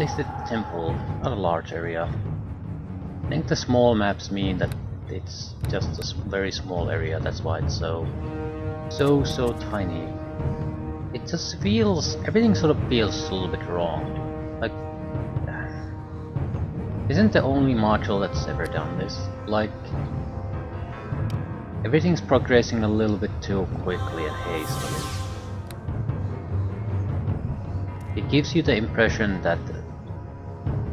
least it's a temple, not a large area. I think the small maps mean that it's just a very small area, that's why it's so tiny. It just feels, everything sort of feels a little bit wrong. Like, isn't the only module that's ever done this? Like, everything's progressing a little bit too quickly and hastily. It gives you the impression that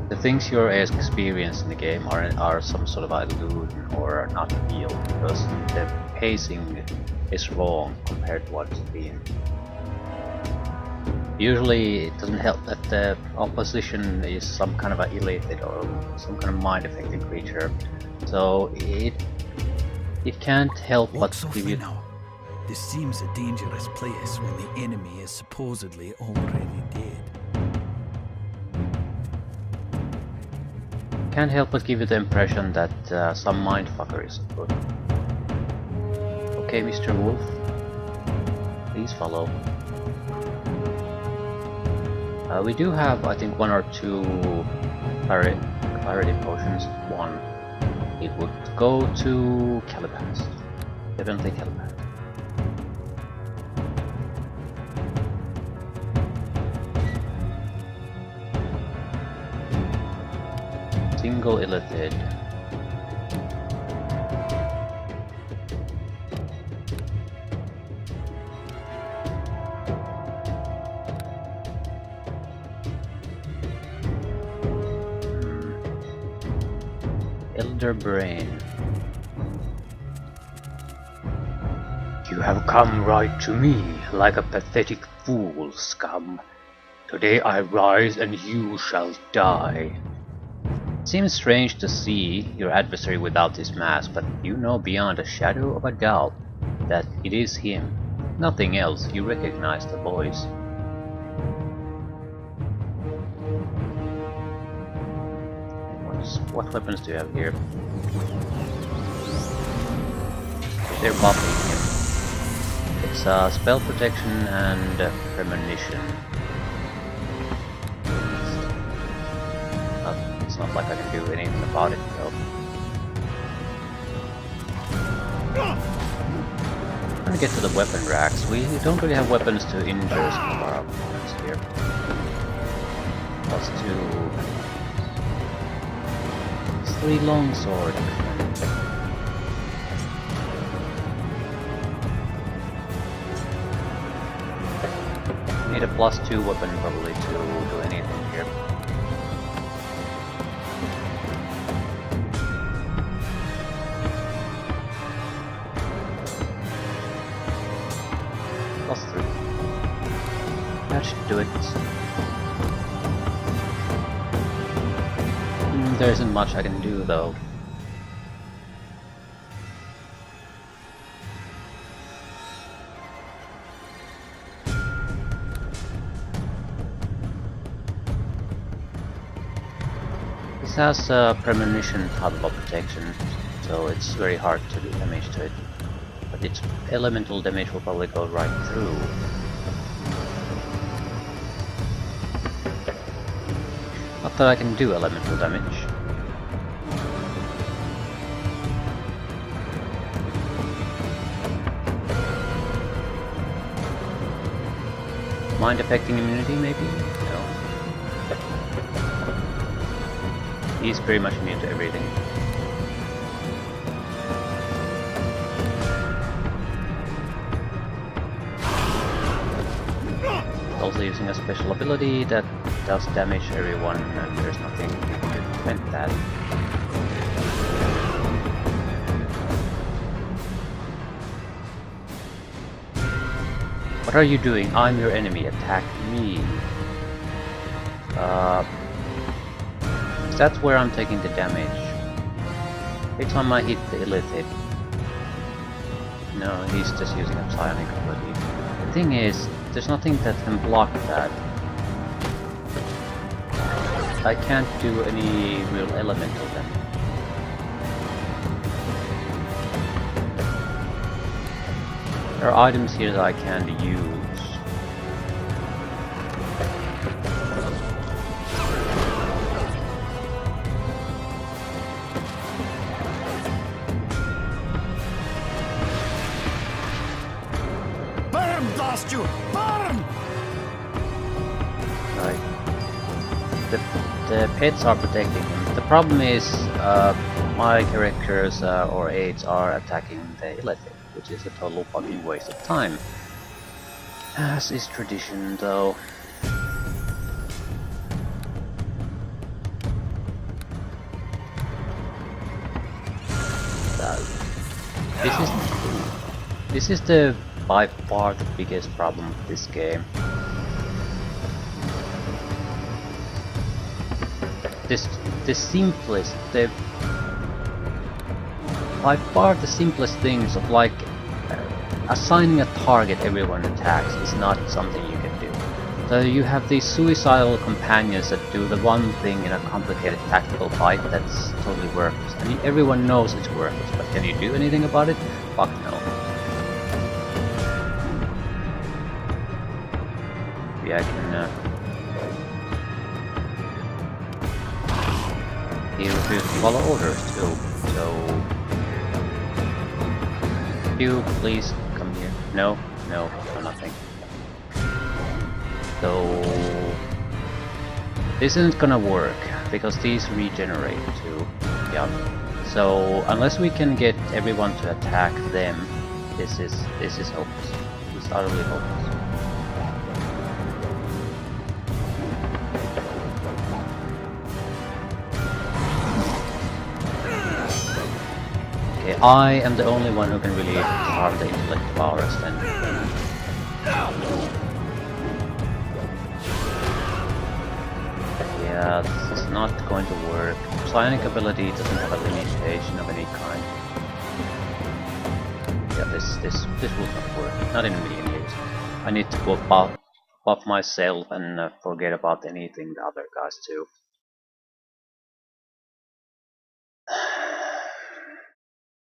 the things you're experiencing in the game are some sort of illusion or are not real, because the pacing is wrong compared to what it's been. Usually it doesn't help that the opposition is some kind of an illithid or some kind of mind-affecting creature, so it can't help but give you... Now. This seems a dangerous place when the enemy is supposedly already dead. Can't help but give you the impression that some mindfucker is afoot. Okay, Mr. Wolf, please follow. We do have, I think, 1 or 2 clarity potions. One, it would go to Caliban. Definitely Caliban. Single illithid. Elder Brain. You have come right to me, like a pathetic fool, scum. Today I rise and you shall die. Seems strange to see your adversary without his mask, but you know beyond a shadow of a doubt that it is him. Nothing else, you recognize the voice. What weapons do you have here? They're buffing him. It's spell protection and premonition. It's not like I can do anything about it though. I'm gonna get to the weapon racks. We don't really have weapons to injure some of our opponents here. Plus 3 longsword. Need a +2 weapon probably to do anything here. +3. That should do it. There isn't much I can do though. This has a premonition type of protection, so it's very hard to do damage to it. But its elemental damage will probably go right through. Not that I can do elemental damage. Mind affecting immunity, maybe? No. He's pretty much immune to everything. Also using a special ability that does damage everyone, and there's nothing to prevent that. What are you doing? I'm your enemy. Attack me. That's where I'm taking the damage. Every time I hit the illithid. No, he's just using a psionic ability. The thing is, there's nothing that can block that. I can't do any real elemental damage. There are items here that I can use. blast you! Burn! Right. The pets are protecting him. The problem is my characters or aides are attacking the Illithid, which is a total fucking waste of time. As is tradition, though. This is the by far the biggest problem with this game. The simplest, by far the simplest things of like assigning a target everyone attacks is not something you can do. So you have these suicidal companions that do the one thing in a complicated tactical fight that's totally worthless. I mean, everyone knows it's worthless, but can you do anything about it? Fuck no. Yeah, I can. He refused to follow orders too, so. You please come here. No, nothing. So this isn't gonna work because these regenerate too. Yeah. So unless we can get everyone to attack them, this is hopeless. It's utterly hopeless. Okay, I am the only one who can really harm the intellect powers then. Yeah, this is not going to work. Psionic ability doesn't have a limitation of any kind. Yeah, this will not work. Not in a million years. I need to go buff myself and forget about anything the other guys do.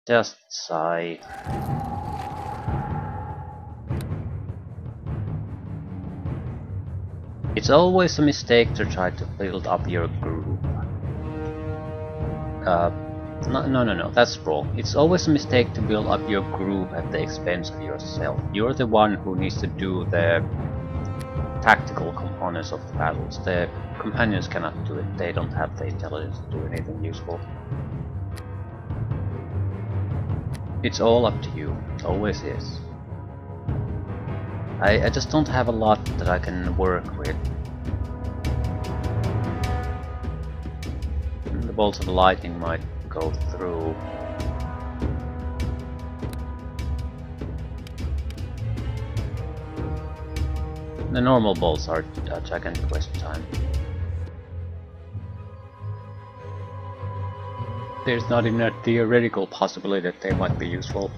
Just sigh. It's always a mistake to try to build up your group. No, that's wrong. It's always a mistake to build up your group at the expense of yourself. You're the one who needs to do the tactical components of the battles. The companions cannot do it. They don't have the intelligence to do anything useful. It's all up to you. It always is. I just don't have a lot that I can work with. The bolts of lightning might go through. The normal bolts are a gigantic waste of time. There's not even a theoretical possibility that they might be useful.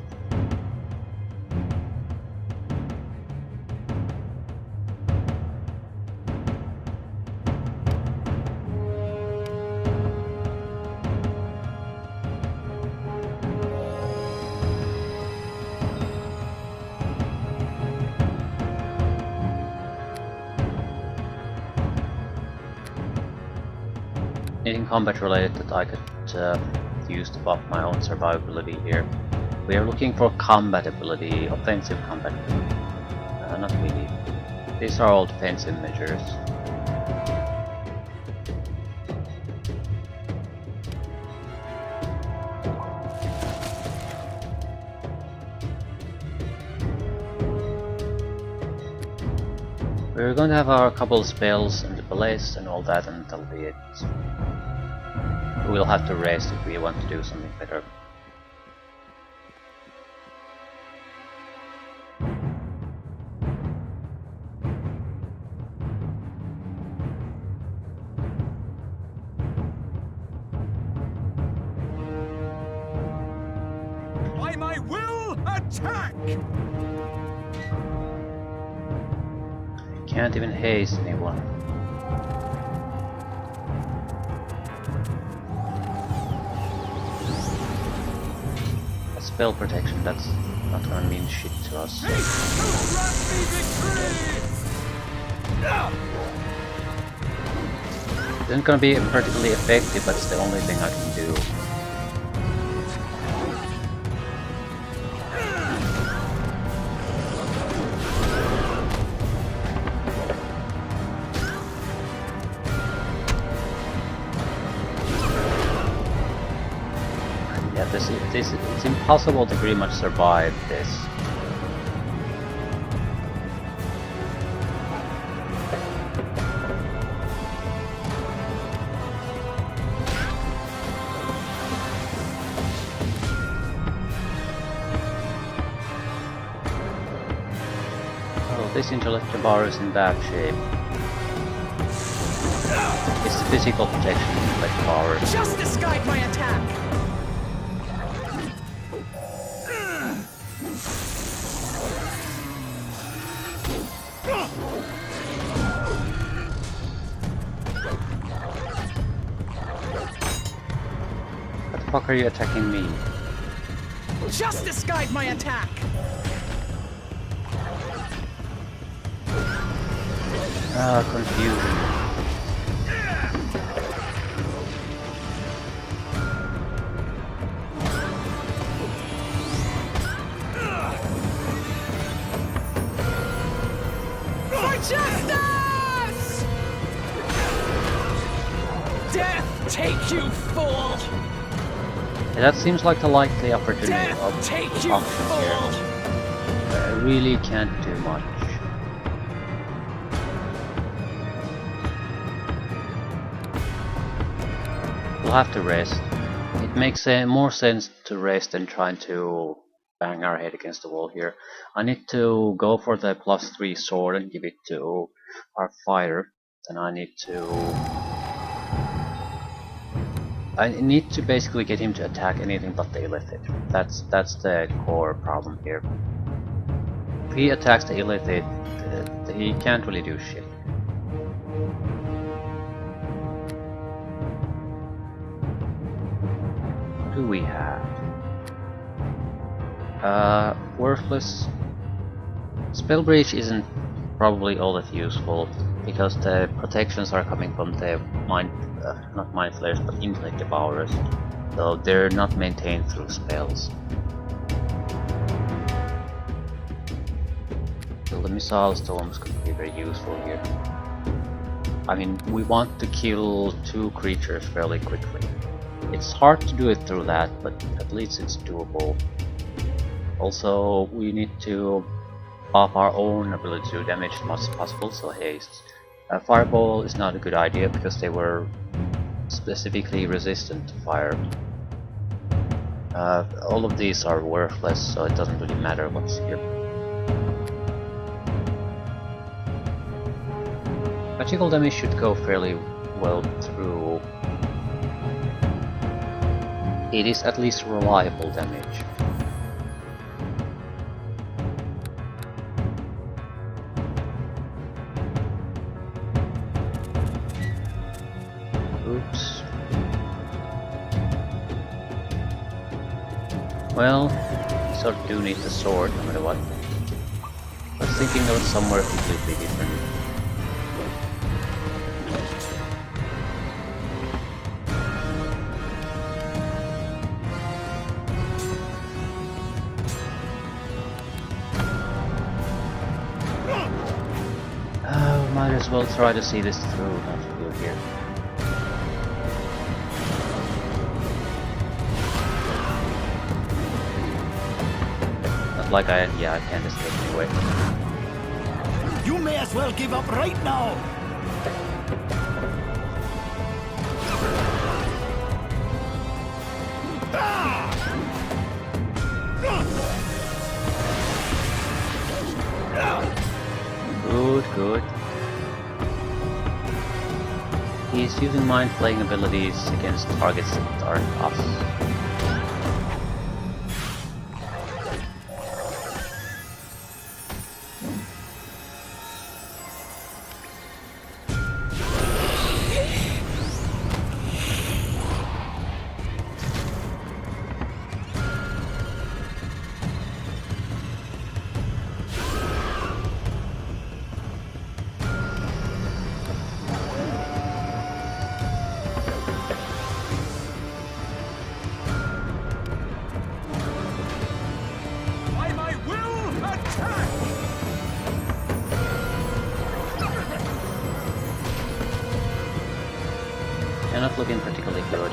Anything combat related that I could use to buff my own survivability here. We are looking for combat ability, offensive combat ability. Not really. These are all defensive measures. We're going to have our couple of spells and the ballast and all that, and that'll be it. We'll have to rest if we want to do something better. By my will, attack! Can't even haste anyone. Spell protection, that's not gonna mean shit to us. It isn't gonna be particularly effective, but it's the only thing I can do. It's impossible to pretty much survive this. Oh, this intellect bar is in bad shape. It's the physical protection like power. Just escape my attack! What the fuck are you attacking me? Just escape my attack! Ah, confusion. Justice! Death take you, fool! That seems like the likely opportunity Death take you, option here. fool! I really can't do much. We'll have to rest. It makes more sense to rest than trying to bang our head against the wall here. I need to go for the +3 sword and give it to our fighter. Then I need to basically get him to attack anything but the illithid. That's the core problem here. If he attacks the illithid, he can't really do shit. What do we have? Worthless. Spell Breach isn't probably all that useful because the protections are coming from the not mind flayers, but intellect devourers, so they're not maintained through spells. So the missile storms could be very useful here. I mean, we want to kill 2 creatures fairly quickly. It's hard to do it through that, but at least it's doable. Also, we need to buff our own ability to do damage as much as possible, so haste. Fireball is not a good idea because they were specifically resistant to fire. All of these are worthless, so it doesn't really matter what's here. Magical damage should go fairly well through. It is at least reliable damage. Oops. Well, we sort of do need the sword no matter what. I was thinking of somewhere completely different. Might as well try to see this through, not through here. Not like I can't escape anyway. You may as well give up right now! Good. He's using mind playing abilities against targets that aren't us. They're not looking particularly good.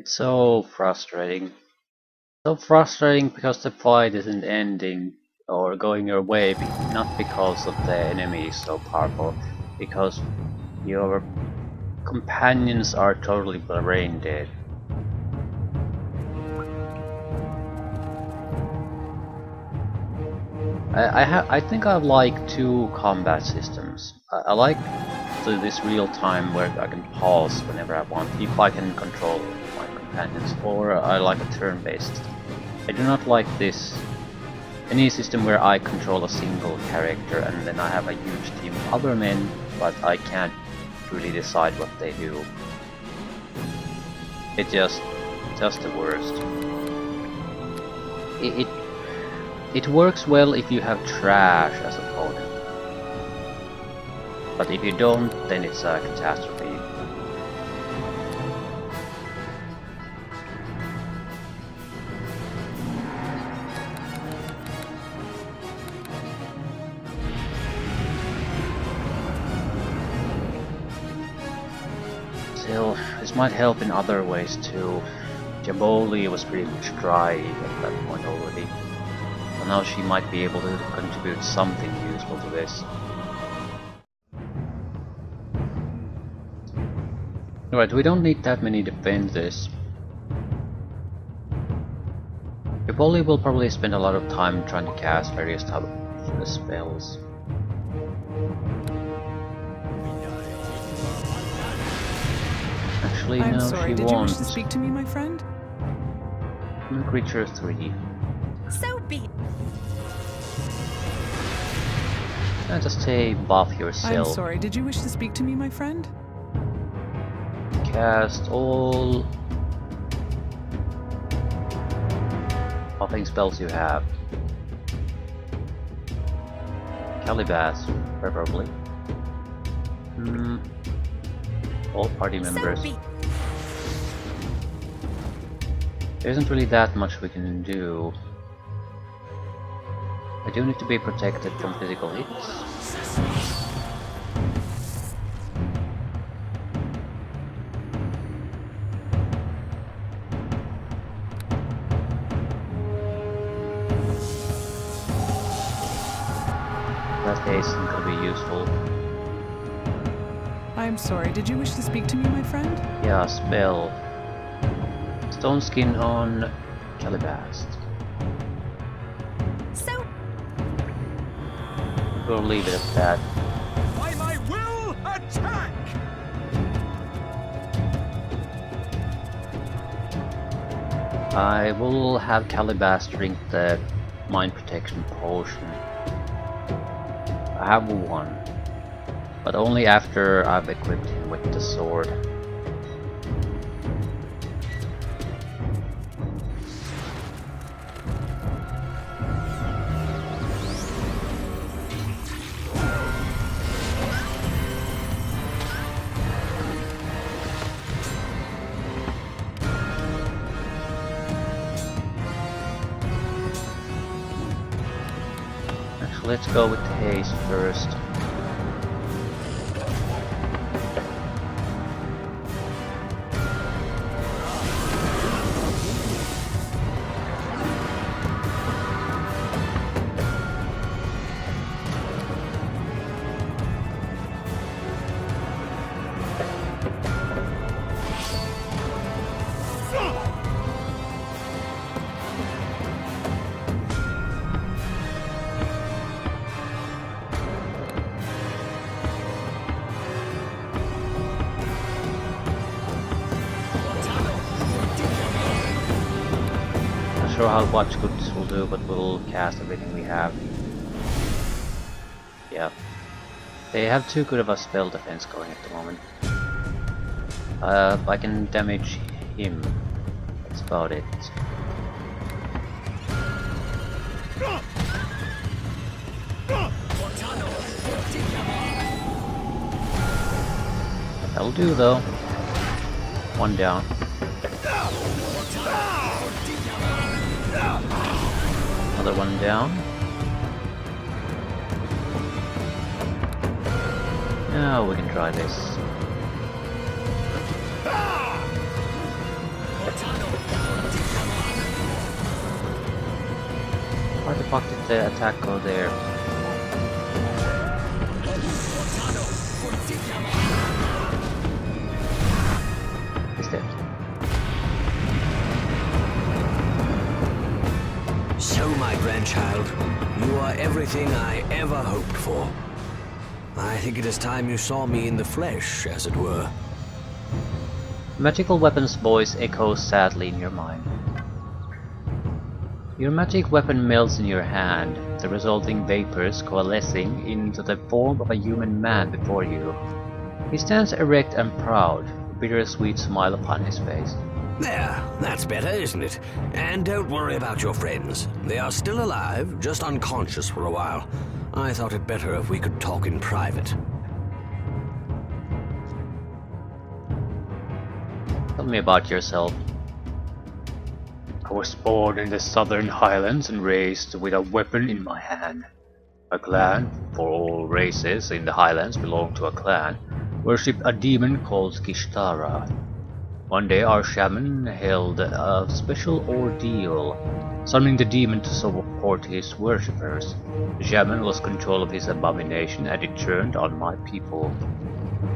It's so frustrating. So frustrating because the fight isn't ending or going your way, not because of the enemy is so powerful, because your companions are totally brain dead. I think I like two combat systems. I like this real time where I can pause whenever I want, if I can control my companions, or I like a turn-based system. I do not like any system where I control a single character and then I have a huge team of other men, but I can't really decide what they do. It's just the worst. It works well if you have trash as opponent, but if you don't, then it's a catastrophe. Still, this might help in other ways too. Jaboli was pretty much dry at that point already. So now she might be able to contribute something useful to this. Right, we don't need that many defenses. Jaboli will probably spend a lot of time trying to cast various types of spells. Actually, I'm no, sorry, she did you won't. wish to speak to me, my friend? Creature 3. So be. Just say buff I'm yourself. sorry, did you wish to speak to me, my friend? Cast all buffing spells you have. Calibas, preferably. All party members. So be. There isn't really that much we can do. I do need to be protected from physical hits. That hasten could be useful. I'm sorry, did you wish to speak to me, my friend? Yeah, spell. Stone skin on Calibast. So We'll leave it at that. By my will, attack! I will have Calibast drink the mind protection potion. I have one, but only after I've equipped him with the sword. Let's go with the haste first. Not sure how much good this will do, but we'll cast everything we have. Yeah. They have too good of a spell defense going at the moment. I can damage him. That's about it. That'll do though. One down. Another one down. Now we can try this. fuck did the attack go there? He's dead. So, my grandchild, you are everything I ever hoped for. I think it is time you saw me in the flesh, as it were. Magical weapon's voice echoes sadly in your mind. Your magic weapon melts in your hand, the resulting vapors coalescing into the form of a human man before you. He stands erect and proud, a bittersweet smile upon his face. There, that's better, isn't it? And don't worry about your friends. They are still alive, just unconscious for a while. I thought it better if we could talk in private. Tell me about yourself. I was born in the Southern Highlands and raised with a weapon in my hand. A clan, for all races in the Highlands belong to a clan, worshipped a demon called Kishtara. One day our shaman held a special ordeal, summoning the demon to support his worshippers. The shaman lost control of his abomination and it turned on my people.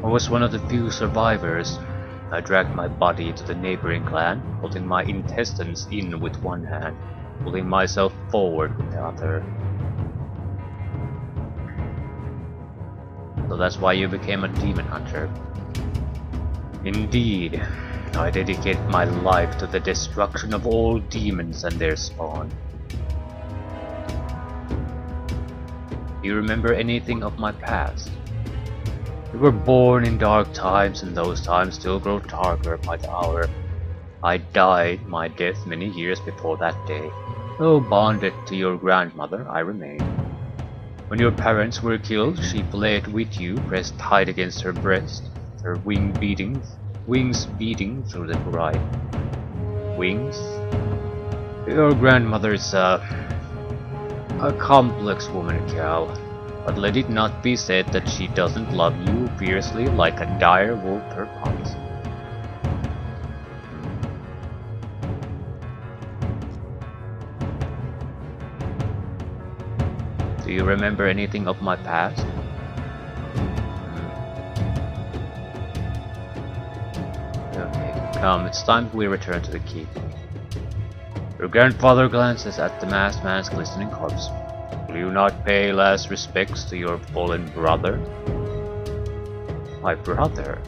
I was one of the few survivors. I dragged my body to the neighboring clan, holding my intestines in with one hand, pulling myself forward with the other. So that's why you became a demon hunter. Indeed, I dedicate my life to the destruction of all demons and their spawn. Do you remember anything of my past? We were born in dark times, and those times still grow darker by the hour. I died my death many years before that day, though bonded to your grandmother I remain. When your parents were killed, she fled with you, pressed tight against her breast, her wings beating through the bride. Wings? Your grandmother is a complex woman, Cal. But let it not be said that she doesn't love you fiercely like a dire wolf her pups. Do you remember anything of my past? Okay, come, it's time we return to the keep. Your grandfather glances at the masked man's glistening corpse. Will you not pay last respects to your fallen brother? My brother?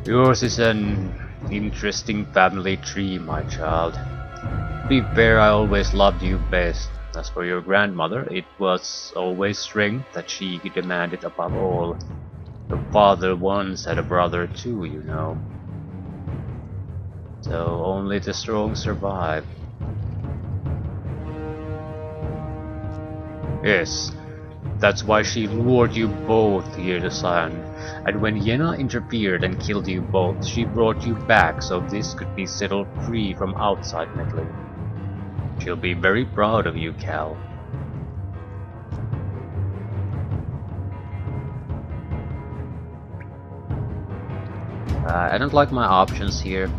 Yours is an interesting family tree, my child. To be fair, I always loved you best. As for your grandmother, it was always strength that she demanded above all. Your father once had a brother too, you know. So only the strong survive. Yes, that's why she lured you both here to Zion, and when Yenna interfered and killed you both, she brought you back so this could be settled free from outside meddling. She'll be very proud of you, Cal. I don't like my options here.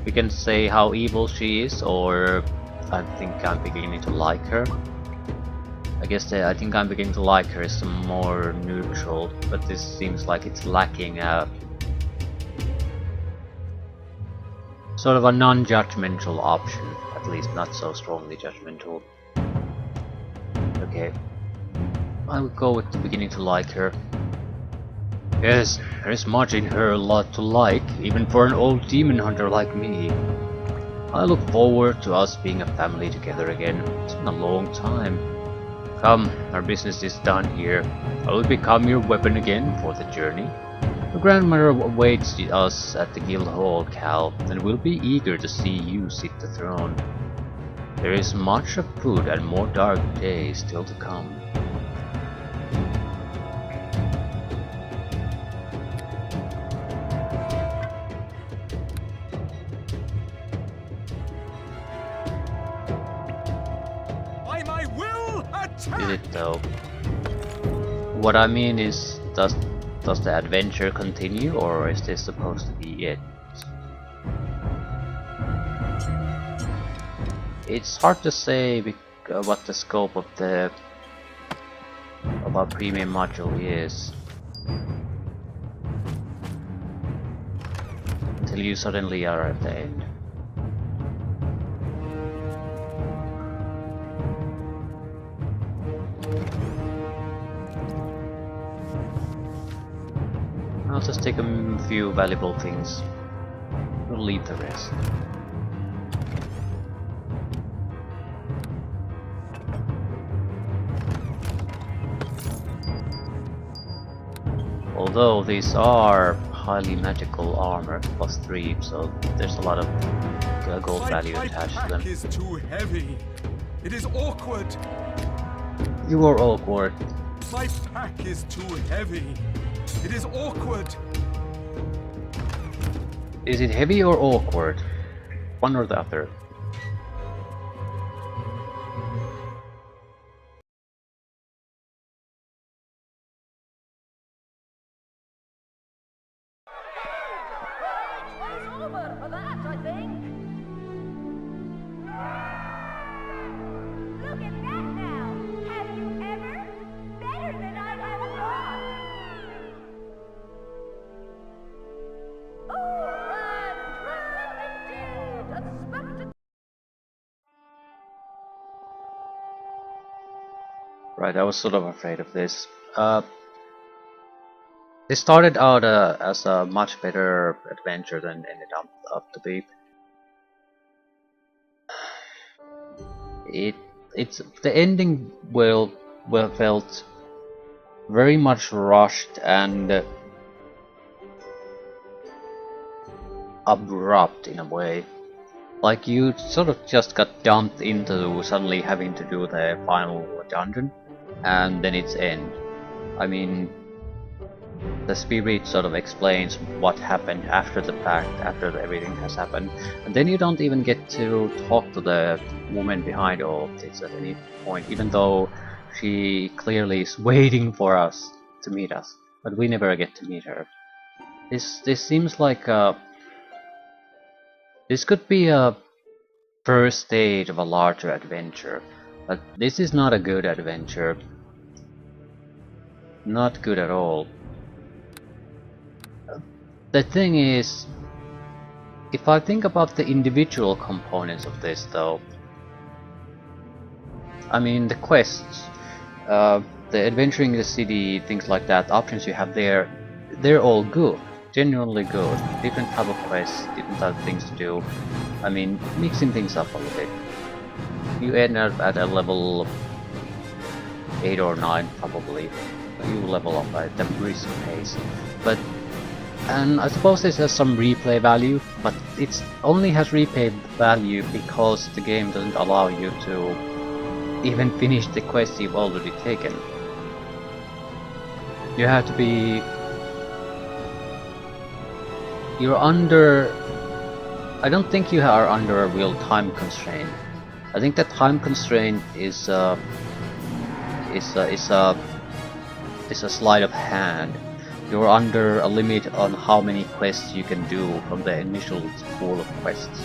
We can say how evil she is, or I think I'm beginning to like her. I think I'm beginning to like her is more neutral, but this seems like it's lacking a sort of a non-judgmental option, at least not so strongly judgmental. Okay, I would go with the beginning to like her. Yes, there is much in her a lot to like, even for an old demon hunter like me. I look forward to us being a family together again. It's been a long time. Come, our business is done here. I will become your weapon again for the journey. Your grandmother awaits us at the guild hall, Cal, and will be eager to see you sit the throne. There is much of food and more dark days still to come. Is it though? What I mean is, does the adventure continue, or is this supposed to be it? It's hard to say what the scope of our premium module is until you suddenly are at the end. I'll just take a few valuable things. We'll leave the rest. Although these are highly magical armor, +3, so there's a lot of gold value attached to them. My pack is too heavy. It is awkward. You are awkward. My pack is too heavy. It is awkward. Is it heavy or awkward? One or the other. Right, I was sort of afraid of this. This started out as a much better adventure than ended up to be. It's the ending well felt very much rushed and abrupt in a way. Like you sort of just got dumped into suddenly having to do the final dungeon, and then its end. I mean, the spirit sort of explains what happened after the fact, after everything has happened, and then you don't even get to talk to the woman behind all of this at any point, even though she clearly is waiting for us to meet us, but we never get to meet her. This seems like this could be a first stage of a larger adventure, but this is not a good adventure. Not good at all. The thing is, if I think about the individual components of this though, I mean the quests, the adventuring the city, things like that, options you have there, they're all good, genuinely good. Different type of quests, different type of things to do. I mean, mixing things up a little bit. You end up at a level 8 or 9 probably. You level up at a brisk pace. And I suppose this has some replay value, but it only has replay value because the game doesn't allow you to even finish the quest you've already taken. You have to be... You're under... I don't think you are under a real time constraint. I think that time constraint is a sleight of hand. You're under a limit on how many quests you can do from the initial pool of quests.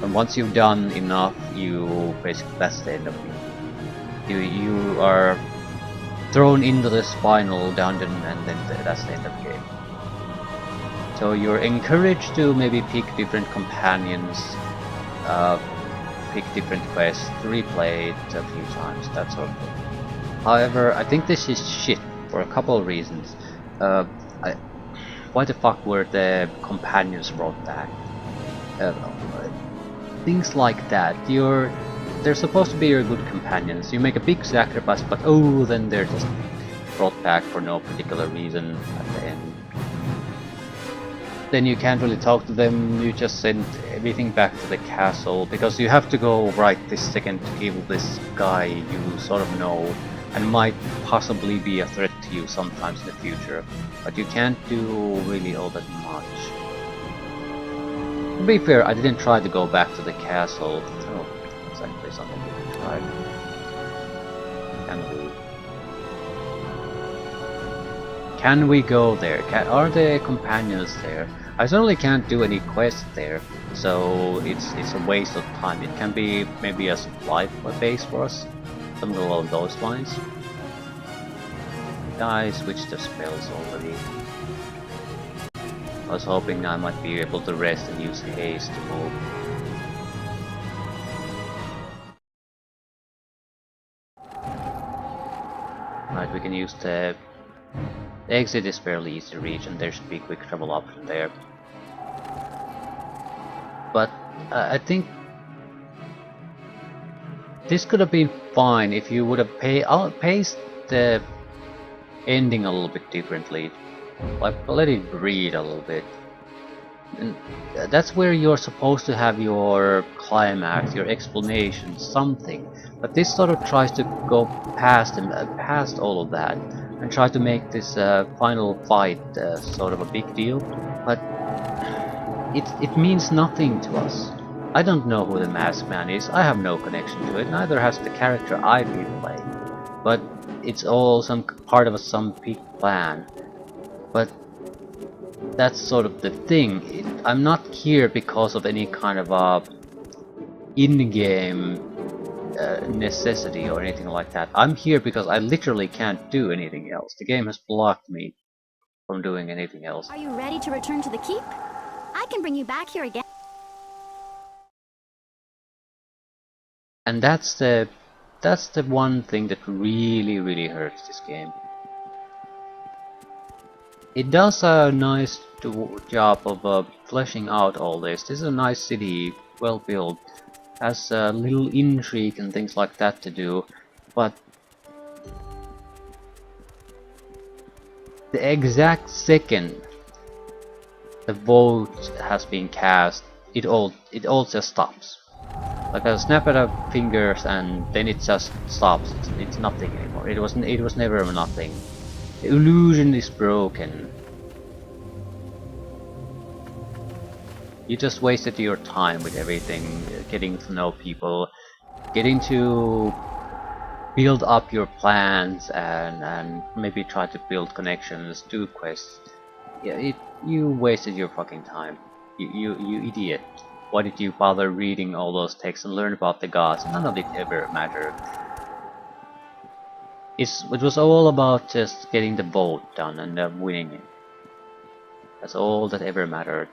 And once you've done enough, you basically, that's the end of it. You are thrown into this final dungeon, and then that's the end of the game. So you're encouraged to maybe pick different companions, pick different quests, to replay it a few times, that sort of thing. However, I think this is shit for a couple of reasons. Why the fuck were the companions brought back? Things like that. They're supposed to be your good companions. You make a big sacrifice, but oh, then they're just brought back for no particular reason at the end. Then you can't really talk to them. You just send everything back to the castle because you have to go right this second to kill this guy you sort of know and might possibly be a threat to you sometimes in the future, but you can't do really all that much. To be fair, I didn't try to go back to the castle. Oh, that's actually something we can try. Can we go there? Are there companions there? I certainly can't do any quests there, so it's a waste of time. It can be maybe a supply base for us, something along those lines. I switched the spells already. I was hoping I might be able to rest and use haste to move. Right, we can use the exit is fairly easy to reach, and there should be a quick travel option there. But I think this could have been fine if you would have paced the ending a little bit differently. Like, let it breathe a little bit. And that's where you're supposed to have your climax, your explanation, something. But this sort of tries to go past all of that and try to make this final fight sort of a big deal. But it means nothing to us. I don't know who the Masked Man is. I have no connection to it. Neither has the character I've been playing. But it's all some part of some big plan. But that's sort of the thing. I'm not here because of any kind of in-game necessity or anything like that. I'm here because I literally can't do anything else. The game has blocked me from doing anything else. Are you ready to return to the keep? I can bring you back here again. And that's the one thing that really hurts this game. It does a nice job of fleshing out all this. This is a nice city, well built, has a little intrigue and things like that to do, but the exact second the vote has been cast, it all just stops. Like a snap of fingers, and then it just stops. It's nothing anymore. It was never nothing. The illusion is broken. You just wasted your time with everything, getting to know people, getting to build up your plans, and maybe try to build connections, do quests. Yeah, you wasted your fucking time. You idiot. Why did you bother reading all those texts and learn about the gods? None of it ever mattered. It was all about just getting the vote done and winning it. That's all that ever mattered.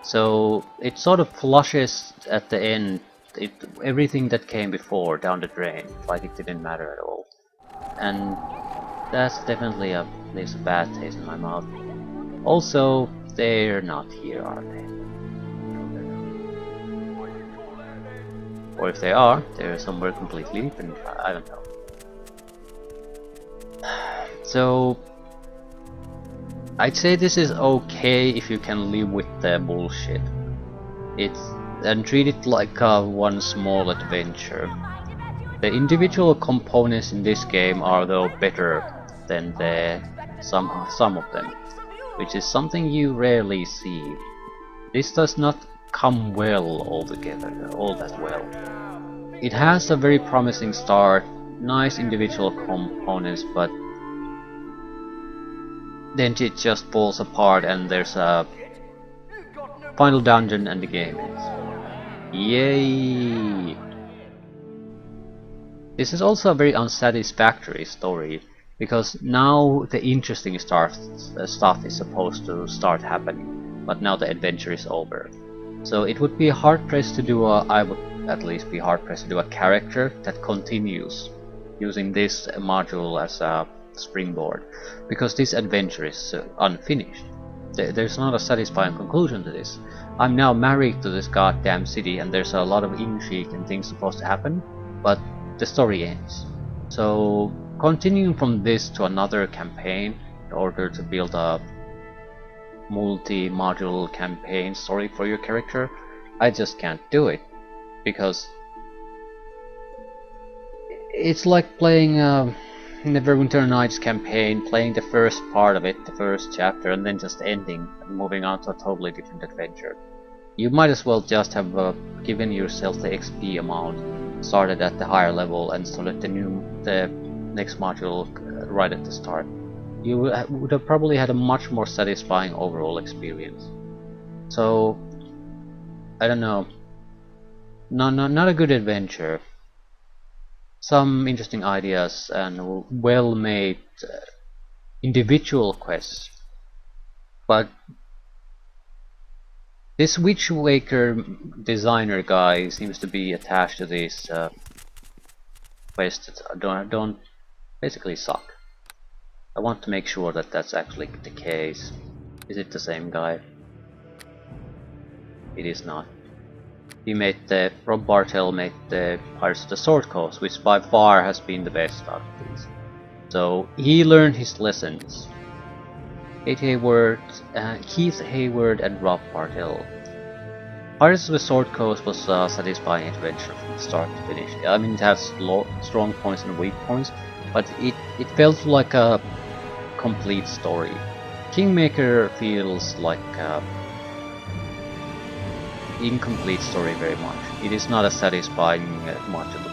So it sort of flushes at the end everything that came before down the drain, like it didn't matter at all. And that's definitely leaves a bad taste in my mouth. Also, they're not here, are they? Or if they are, they're somewhere completely different. I don't know. So I'd say this is okay if you can live with the bullshit. And treat it like one small adventure. The individual components in this game are though better than some of them, which is something you rarely see. This does not come well altogether, all that well. It has a very promising start, nice individual components, but then it just falls apart and there's a final dungeon and the game ends. Yay! This is also a very unsatisfactory story, because now the interesting stuff is supposed to start happening, but now the adventure is over. So it would be hard-pressed to do I would at least be hard-pressed to do a character that continues using this module as a springboard, because this adventure is unfinished. There's not a satisfying conclusion to this. I'm now married to this goddamn city, and there's a lot of intrigue and things supposed to happen, but the story ends. So continuing from this to another campaign in order to build a multi-module campaign story for your character, I just can't do it, because it's like playing Neverwinter Nights campaign, playing the first part of it, the first chapter, and then just ending and moving on to a totally different adventure. You might as well just have given yourself the XP amount, started at the higher level, and started the next module right at the start. you would have probably had a much more satisfying overall experience. So, I don't know. Not a good adventure. Some interesting ideas and well-made individual quests, but this Witch Waker designer guy seems to be attached to these quests that don't basically suck. I want to make sure that that's actually the case. Is it the same guy? It is not. He made Rob Bartel made the Pirates of the Sword Coast, which by far has been the best out of these. So he learned his lessons. Keith Hayward and Rob Bartel. Pirates of the Sword Coast was a satisfying adventure from start to finish. I mean, it has strong points and weak points, but it felt like a complete story. Kingmaker feels like a incomplete story very much. It is not as satisfying much of